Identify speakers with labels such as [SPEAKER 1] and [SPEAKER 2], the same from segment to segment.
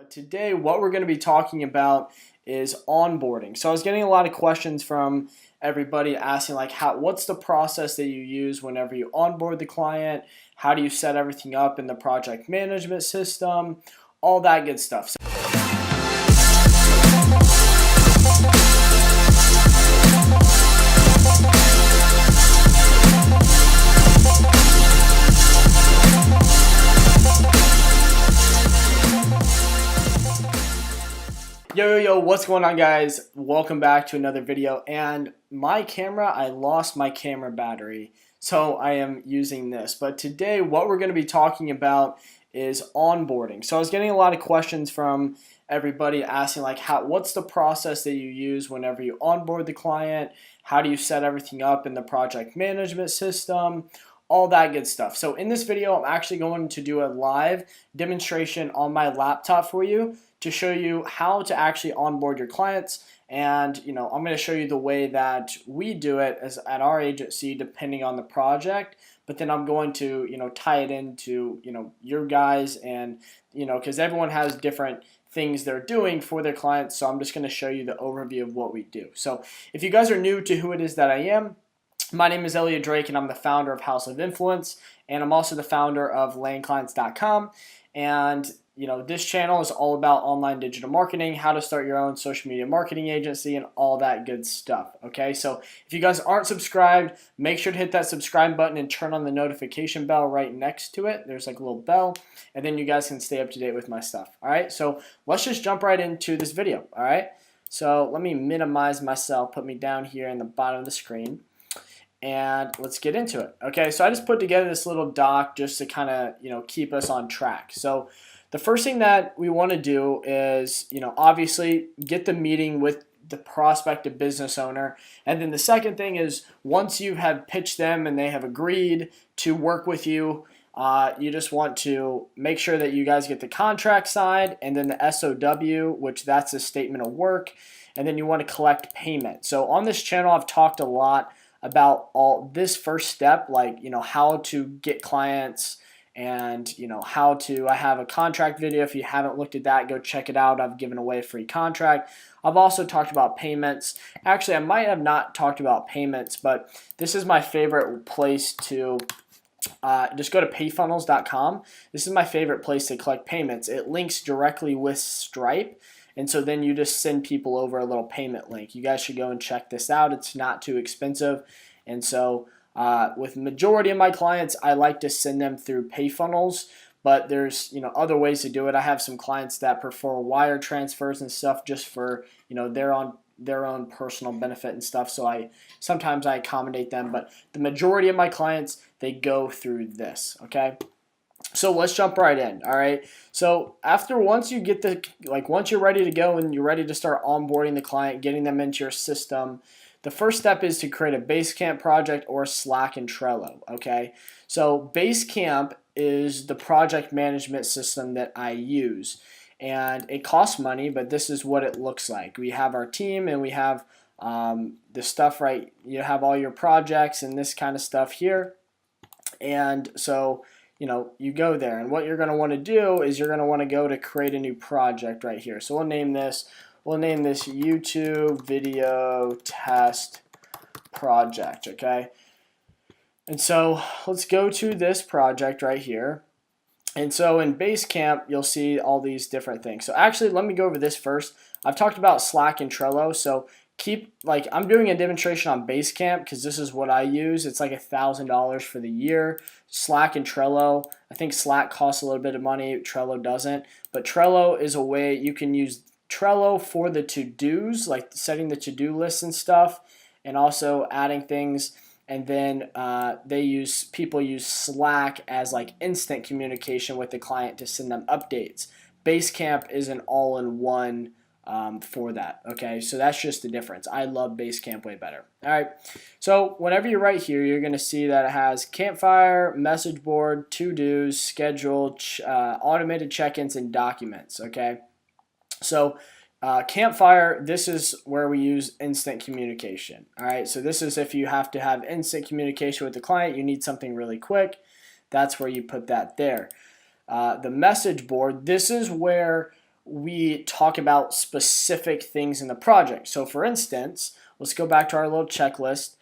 [SPEAKER 1] But today what we're going to be talking about is onboarding. So I was getting a lot of questions from everybody asking like what's the process that you use whenever you onboard the client? How do you set everything up in the project management system? All that good stuff. Yo, what's going on, guys? Welcome back to another video. And I lost my camera battery, so I am using this. But today what we're going to be talking about is onboarding. So I was getting a lot of questions from everybody asking like what's the process that you use whenever you onboard the client? How do you set everything up in the project management system? All that good stuff. So in this video, I'm actually going to do a live demonstration on my laptop for you to show you how to actually onboard your clients. And I'm going to show you the way that we do it as at our agency depending on the project. But then I'm going to tie it into your guys, and because everyone has different things they're doing for their clients. So I'm just going to show you the overview of what we do. So if you guys are new to who it is that I am, my name is Elliot Drake, and I'm the founder of House of Influence, and I'm also the founder of landclients.com. And this channel is all about online digital marketing, how to start your own social media marketing agency, and all that good stuff. Okay, so if you guys aren't subscribed, make sure to hit that subscribe button and turn on the notification bell right next to it. There's like a little bell, and then you guys can stay up to date with my stuff. All right, so let's just jump right into this video. All right, so let me minimize myself, put me down here in the bottom of the screen, and let's get into it. Okay, so I just put together this little doc just to kind of keep us on track. So the first thing that we want to do is obviously get the meeting with the prospective business owner, and then the second thing is once you have pitched them and they have agreed to work with you, you just want to make sure that you guys get the contract signed, and then the SOW, which that's a statement of work, and then you want to collect payment. So on this channel I've talked a lot about all this first step, like how to get clients, and I have a contract video. If you haven't looked at that, go check it out. I've given away a free contract. I've also talked about payments. Actually, I might have not talked about payments, but this is my favorite place to just go to payfunnels.com. This is my favorite place to collect payments. It links directly with Stripe, and so then you just send people over a little payment link. You guys should go and check this out. It's not too expensive. And so with majority of my clients, I like to send them through PayFunnels, but there's other ways to do it. I have some clients that prefer wire transfers and stuff just for their own personal benefit and stuff. So sometimes I accommodate them, but the majority of my clients, they go through this. Okay. So let's jump right in. All right. So once you get once you're ready to go and you're ready to start onboarding the client, getting them into your system, the first step is to create a Basecamp project or Slack and Trello. Okay. So Basecamp is the project management system that I use, and it costs money, but this is what it looks like. We have our team, and we have the stuff, right? You have all your projects and this kind of stuff here. And so you go there, and what you're going to want to do is you're going to want to go to create a new project right here. So we'll name this YouTube video test project. Okay, and so let's go to this project right here. And so in Basecamp, you'll see all these different things. So actually, let me go over this first. I've talked about Slack and Trello, so I'm doing a demonstration on Basecamp because this is what I use. It's like $1,000 for the year. Slack and Trello, I think Slack costs a little bit of money, Trello doesn't. But Trello is a way you can use Trello for the to-dos, like setting the to-do lists and stuff, and also adding things. And then people use Slack as like instant communication with the client to send them updates. Basecamp is an all-in-one for that. Okay, so that's just the difference. I love Basecamp way better. All right, so whenever you're right here, you're going to see that it has campfire, message board, to-dos, schedule, automated check-ins, and documents. Okay, so Campfire, this is where we use instant communication. All right, so this is if you have to have instant communication with the client, you need something really quick, that's where you put that there. The message board, this is where we talk about specific things in the project. So for instance, let's go back to our little checklist.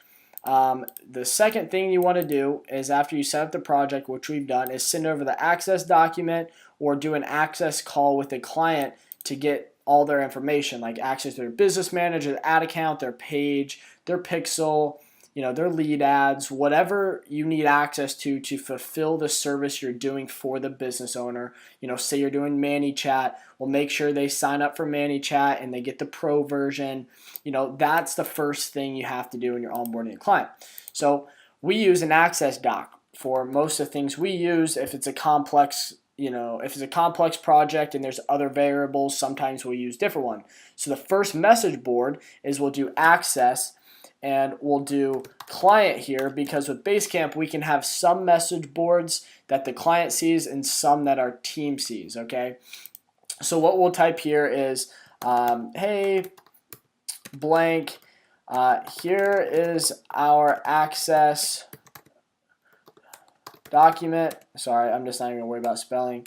[SPEAKER 1] The second thing you want to do is, after you set up the project, which we've done, is send over the access document or do an access call with the client to get all their information, like access to their business manager, their ad account, their page, their pixel, their lead ads, whatever you need access to fulfill the service you're doing for the business owner. Say you're doing ManyChat, well, make sure they sign up for ManyChat and they get the pro version. That's the first thing you have to do when you're onboarding a client. So we use an access doc for most of the things we use. If it's a complex project and there's other variables, sometimes we'll use different one. So the first message board is we'll do access, and we'll do client here, because with Basecamp we can have some message boards that the client sees and some that our team sees, okay? So what we'll type here is, hey, blank, here is our access document. Sorry, I'm just not even going to worry about spelling.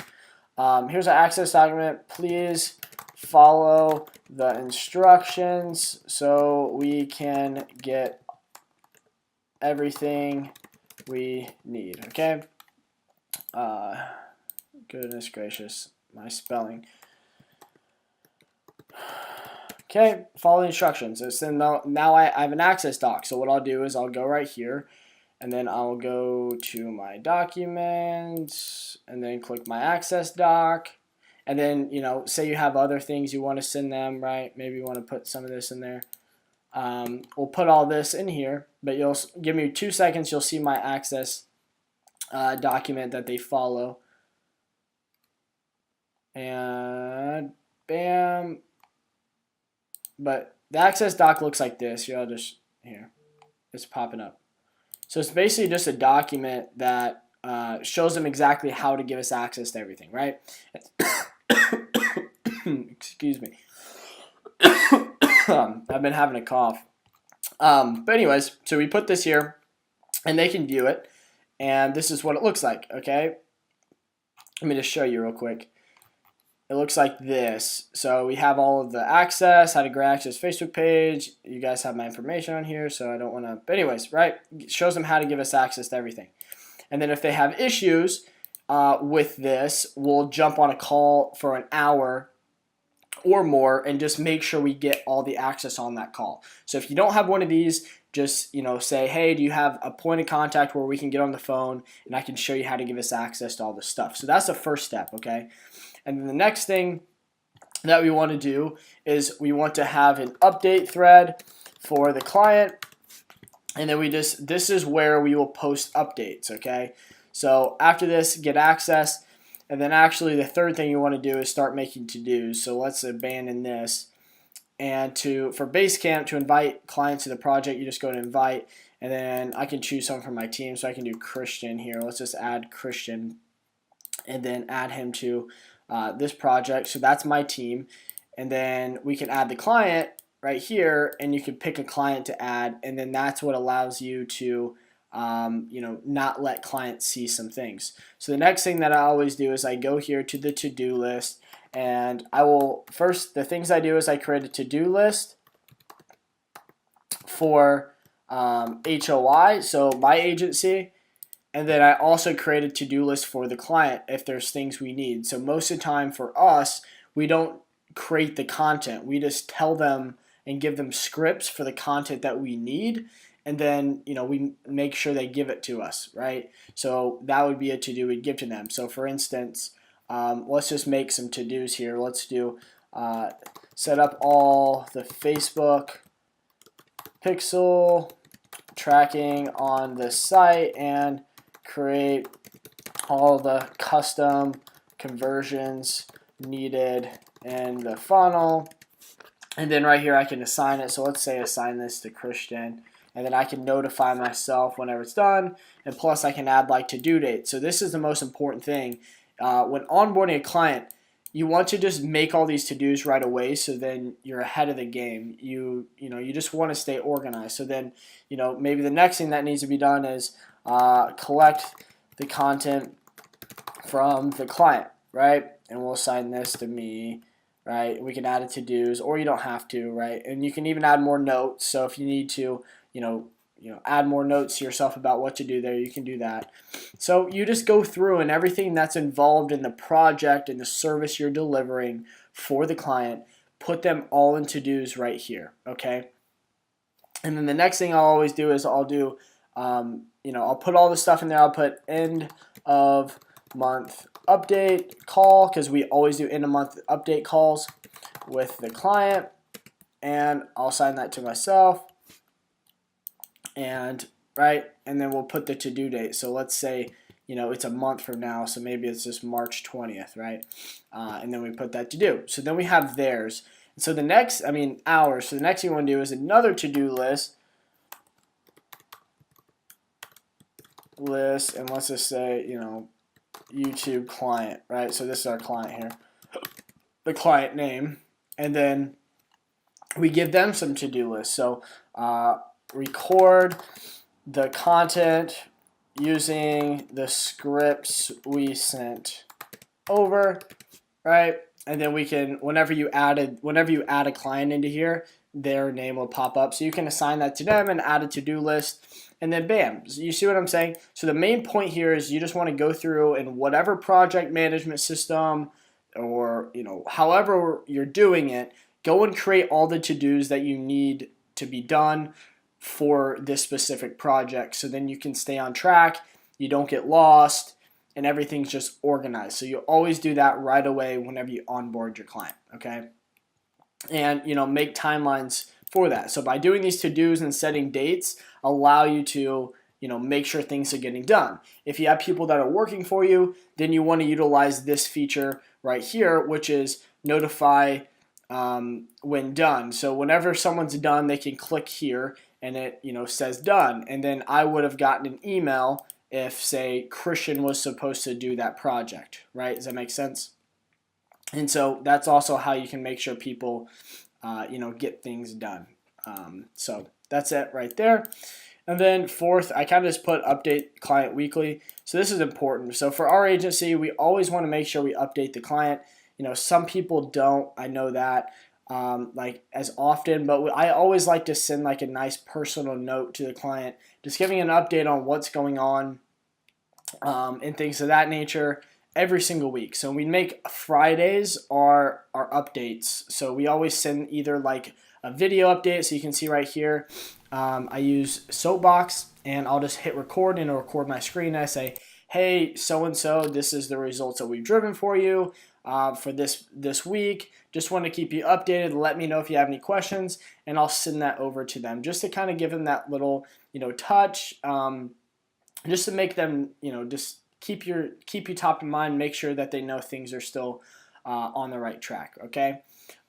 [SPEAKER 1] Here's our access document. Please follow the instructions so we can get everything we need. Okay. Goodness gracious, my spelling. Okay, follow the instructions. So now I have an access doc. So what I'll do is I'll go right here, and then I'll go to my documents, and then click my access doc. And then, say you have other things you want to send them, right? Maybe you want to put some of this in there. We'll put all this in here, but you'll give me 2 seconds. You'll see my access document that they follow. And bam. But the access doc looks like this. Here, it's popping up. So it's basically just a document that shows them exactly how to give us access to everything, right? Excuse me. I've been having a cough. But anyways, so we put this here, and they can view it, and this is what it looks like, okay? Let me just show you real quick. It looks like this. So we have all of the access, how to grant access Facebook page. You guys have my information on here, so I don't want to. But anyways, right? It shows them how to give us access to everything. And then if they have issues with this, we'll jump on a call for an hour or more and just make sure we get all the access on that call. So if you don't have one of these, just say, hey, do you have a point of contact where we can get on the phone and I can show you how to give us access to all this stuff. So that's the first step, okay? And then the next thing that we want to do is we want to have an update thread for the client, and then this is where we will post updates, okay? So after this, get access, and then actually the third thing you want to do is start making to-dos. So let's abandon this. And for Basecamp, to invite clients to the project, you just go to invite, and then I can choose someone from my team. So I can do Christian here. Let's just add Christian and then add him to this project. So that's my team. And then we can add the client right here, and you can pick a client to add, and then that's what allows you to not let clients see some things. So the next thing that I always do is I go here to the to-do list, and the things I do is I create a to-do list for HOI, so my agency, and then I also create a to-do list for the client if there's things we need. So most of the time for us, we don't create the content. We just tell them and give them scripts for the content that we need, and then we make sure they give it to us, right? So that would be a to-do we'd give to them. So for instance, let's just make some to-dos here. Let's do set up all the Facebook pixel tracking on the site and create all the custom conversions needed in the funnel. And then right here I can assign it. So let's say assign this to Christian, and then I can notify myself whenever it's done, and plus I can add like to-do date. So this is the most important thing. When onboarding a client, you want to just make all these to-dos right away, so then you're ahead of the game. You just want to stay organized. So then maybe the next thing that needs to be done is collect the content from the client, right? And we'll assign this to me. right? We can add it to dos, or you don't have to, right? And you can even add more notes. So if you need to, add more notes to yourself about what to do there, you can do that. So you just go through, and everything that's involved in the project and the service you're delivering for the client, put them all in to-dos right here, okay? And then the next thing I'll always do is I'll put all the stuff in there. I'll put end of month update call, because we always do end of month update calls with the client, and I'll assign that to myself. And then we'll put the to-do date. So let's say it's a month from now, so maybe it's just March 20th, right? And then we put that to do. So then we have theirs. And so the next, hours. So the next thing we want to do is another to-do list, and let's just say YouTube client, right? So this is our client here, the client name, and then we give them some to-do lists. So record the content using the scripts we sent over, right? And then we can, whenever you add a client into here, their name will pop up. So you can assign that to them and add a to-do list, and then bam. You see what I'm saying? So the main point here is you just want to go through, in whatever project management system or however you're doing it, go and create all the to-dos that you need to be done for this specific project, so then you can stay on track, you don't get lost, and everything's just organized. So you always do that right away whenever you onboard your client, okay? And make timelines for that. So by doing these to-dos and setting dates, allow you to make sure things are getting done. If you have people that are working for you, then you want to utilize this feature right here, which is notify when done. So whenever someone's done, they can click here and it says done. And then I would have gotten an email if, say, Christian was supposed to do that project, right? Does that make sense? And so that's also how you can make sure people get things done. So that's it right there. And then fourth, I kind of just put update client weekly. So this is important. So for our agency, we always want to make sure we update the client. Some people don't, I know that, as often, but I always like to send a nice personal note to the client, just giving an update on what's going on and things of that nature every single week. So we make Fridays our updates. So we always send either a video update, so you can see right here, I use Soapbox, and I'll just hit record, and it'll record my screen, and I say, hey, so-and-so, this is the results that we've driven for you for this week. Just want to keep you updated. Let me know if you have any questions, and I'll send that over to them, just to kind of give them that little touch, just to make them just keep you top of mind, make sure that they know things are still on the right track. Okay.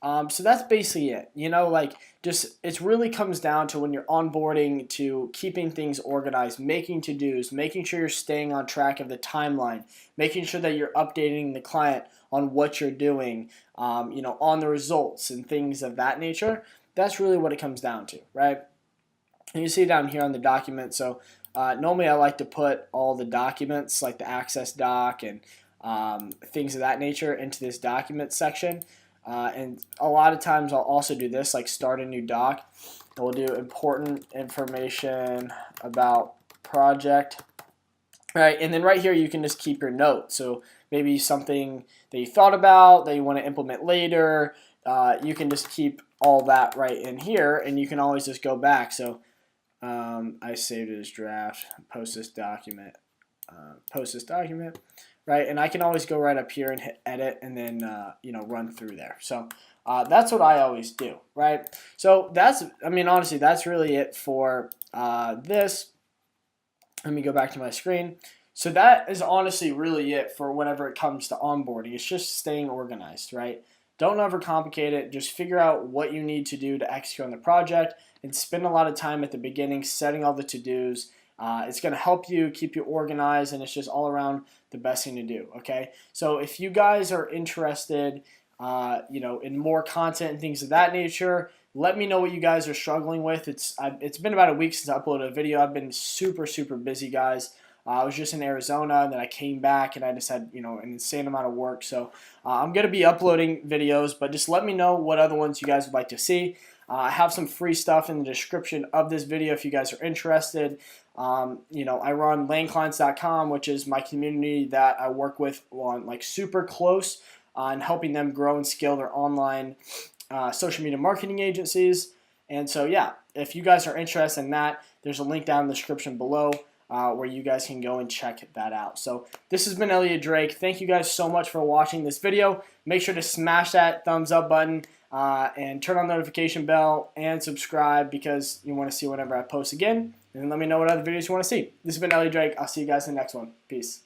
[SPEAKER 1] So that's basically it. It really comes down to, when you're onboarding, to keeping things organized, making to-dos, making sure you're staying on track of the timeline, making sure that you're updating the client on what you're doing, on the results and things of that nature. That's really what it comes down to, right? And you see down here on the document. So normally I like to put all the documents, like the access doc and things of that nature, into this document section. And a lot of times I'll also do this, like start a new doc. And we'll do important information about project. Right, and then right here you can just keep your notes. So maybe something that you thought about that you want to implement later, you can just keep all that right in here, and you can always just go back. So I saved it as draft, post this document, right? And I can always go right up here and hit edit, and then run through there. So that's what I always do, right? So that's, honestly, that's really it for this. Let me go back to my screen. So that is honestly really it for whenever it comes to onboarding. It's just staying organized, right? Don't overcomplicate it. Just figure out what you need to do to execute on the project, and spend a lot of time at the beginning setting all the to-dos. It's going to help you keep you organized, and it's just all around the best thing to do, okay? So if you guys are interested in more content and things of that nature, let me know what you guys are struggling with. It's been about a week since I uploaded a video. I've been super busy, guys. I was just in Arizona, and then I came back, and I just had an insane amount of work. So I'm going to be uploading videos, but just let me know what other ones you guys would like to see. I have some free stuff in the description of this video if you guys are interested. I run landclients.com, which is my community that I work with on super close on helping them grow and scale their online social media marketing agencies. And so yeah, if you guys are interested in that, there's a link down in the description below where you guys can go and check that out. So this has been Elliot Drake. Thank you guys so much for watching this video. Make sure to smash that thumbs up button and turn on the notification bell and subscribe because you want to see whenever I post again. And let me know what other videos you want to see. This has been Elliot Drake. I'll see you guys in the next one. Peace.